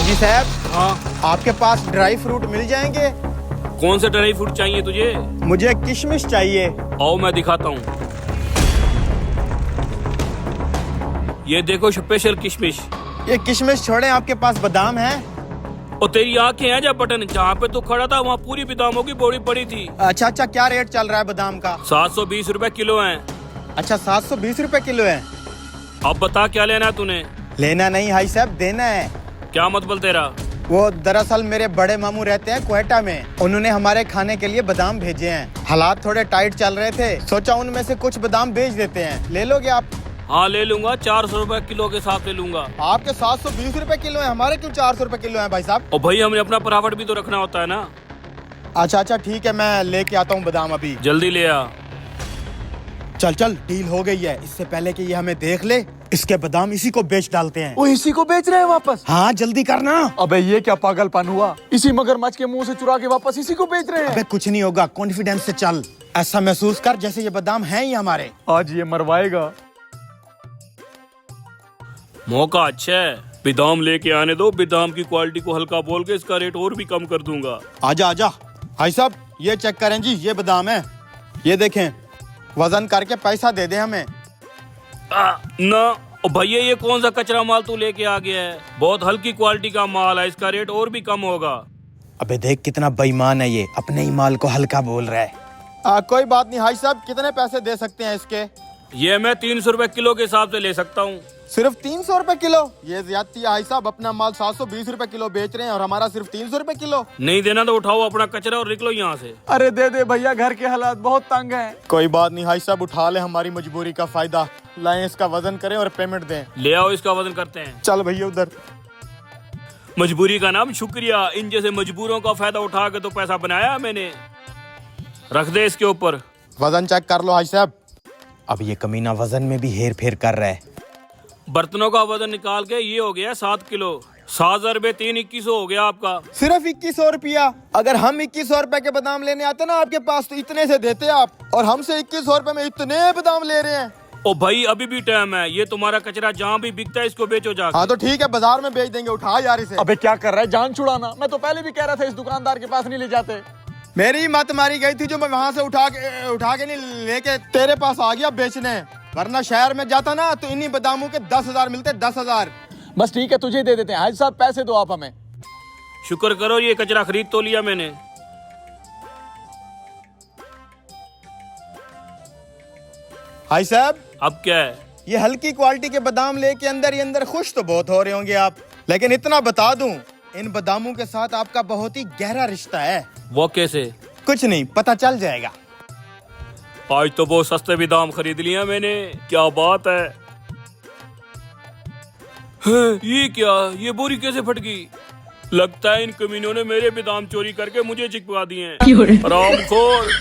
हाजी साहब, हाँ, आपके पास ड्राई फ्रूट मिल जाएंगे? कौन से ड्राई फ्रूट चाहिए तुझे? मुझे किशमिश चाहिए। आओ मैं दिखाता हूँ। ये देखो स्पेशल किशमिश। ये किशमिश छोड़े, आपके पास बादाम है? और तेरी आंखें हैं जा बटन, जहाँ पे तू खड़ा था वहाँ पूरी बादामों की बोरी पड़ी थी। अच्छा अच्छा, क्या रेट चल रहा है बादाम का? 720 रुपए किलो है। अच्छा, 720 रुपए किलो है। अब बता क्या लेना है तूने? लेना नहीं हाजी साहब, देना है। क्या मतलब तेरा? वो दरअसल मेरे बड़े मामू रहते हैं क्वेटा में, उन्होंने हमारे खाने के लिए बादाम भेजे हैं। हालात थोड़े टाइट चल रहे थे, सोचा उनमें से कुछ बादाम बेच देते हैं। ले लोगे आप? हाँ ले लूंगा, 400 रुपए किलो के हिसाब से लूंगा। आपके 720 रुपए किलो है, हमारे क्यों 400 रुपए किलो है भाई साहब? और भाई हमें अपना प्रॉफिट भी तो रखना होता है ना। अच्छा अच्छा ठीक है, मैं लेके आता हूँ बादाम अभी। जल्दी ले आ। चल चल, डील हो गई है। इससे पहले कि ये हमें देख ले, इसके बादाम इसी को बेच डालते हैं। वो इसी को बेच रहे हैं वापस? हाँ जल्दी करना। अबे ये क्या पागलपन हुआ, इसी मगरमच्छ के मुंह से चुरा के वापस इसी को बेच रहे हैं। अबे कुछ नहीं होगा, कॉन्फिडेंस से चल। ऐसा महसूस कर जैसे ये बादाम हैं ही हमारे। आज ये मरवाएगा। मौका अच्छा है, बादाम लेके आने दो। बादाम की क्वालिटी को हल्का बोल के इसका रेट और भी कम कर दूंगा। आजा आजा भाई साहब, ये चेक करें जी, ये बादाम है। ये देखें, वजन करके पैसा दे दे हमें। ना ओ भैया, ये कौन सा कचरा माल तू लेके आ गया है? बहुत हल्की क्वालिटी का माल है, इसका रेट और भी कम होगा। अबे देख कितना बेईमान है ये, अपने ही माल को हल्का बोल रहा है। कोई बात नहीं हाजी साहब, कितने पैसे दे सकते हैं इसके? ये मैं 300 रुपए किलो के हिसाब से ले सकता हूँ। सिर्फ 300 रुपए किलो? ये ज्यादती है हाजी साहब, अपना माल 720 रुपए किलो बेच रहे हैं और हमारा सिर्फ 300 रुपए किलो। नहीं देना तो उठाओ अपना कचरा और निकलो यहाँ से। अरे दे दे भैया, घर के हालात बहुत तंग हैं। कोई बात नहीं हाजी साहब, उठा ले हमारी मजबूरी का फायदा। लाएं, इसका वजन करें और पेमेंट दें। ले आओ, इसका वजन करते हैं। चल भैया उधर। मजबूरी का नाम शुक्रिया, इन जैसे मजबूरों का फायदा उठा के तो पैसा बनाया मैंने। रख दे इसके ऊपर। वजन चेक कर लो हाजी साहब। अब ये कमीना वजन में भी हेर फेर कर रहा है। बर्तनों का वजन निकाल के ये हो गया 7 किलो। 7,000 रुपए 3,2100 हो गया आपका। सिर्फ 2100 रुपया? अगर हम 2100 रुपए के बादाम लेने आते ना आपके पास तो इतने से देते आप, और हमसे 2100 रुपए में इतने बादाम ले रहे हैं। ओ भाई अभी भी टाइम है, ये तुम्हारा कचरा जहाँ भी बिकता है इसको बेचो जाके। हाँ तो ठीक है, बाजार में बेच देंगे। उठा यार इसे। अबे क्या कर रहा है, जान छुड़ाना। मैं तो पहले भी कह रहा था इस दुकानदार के पास नहीं ले जाते। मेरी मत मारी गई थी जो मैं वहाँ से उठा के नहीं लेके तेरे पास आ गया बेचने, वरना शहर में जाता ना तो इन्हीं बादामों के 10,000 मिलते। 10,000। बस ठीक है, तुझे दे देते हैं। हाजी साहब पैसे दो आप हमें। शुक्र करो ये कचरा खरीद तो लिया मैंने। हाय साहब, अब क्या है? ये हल्की क्वालिटी के बादाम लेके अंदर ही अंदर खुश तो बहुत हो रहे होंगे आप, लेकिन इतना बता दूं, इन बादामों के साथ आपका बहुत ही गहरा रिश्ता है। वो कैसे? कुछ नहीं, पता चल जाएगा। आज तो बहुत सस्ते बादाम खरीद लिया मैंने, क्या बात है। ये क्या, ये बोरी कैसे फट गई? लगता है इन कमीनों ने मेरे बादाम चोरी करके मुझे चिपका दिए हैं। हरामखोर।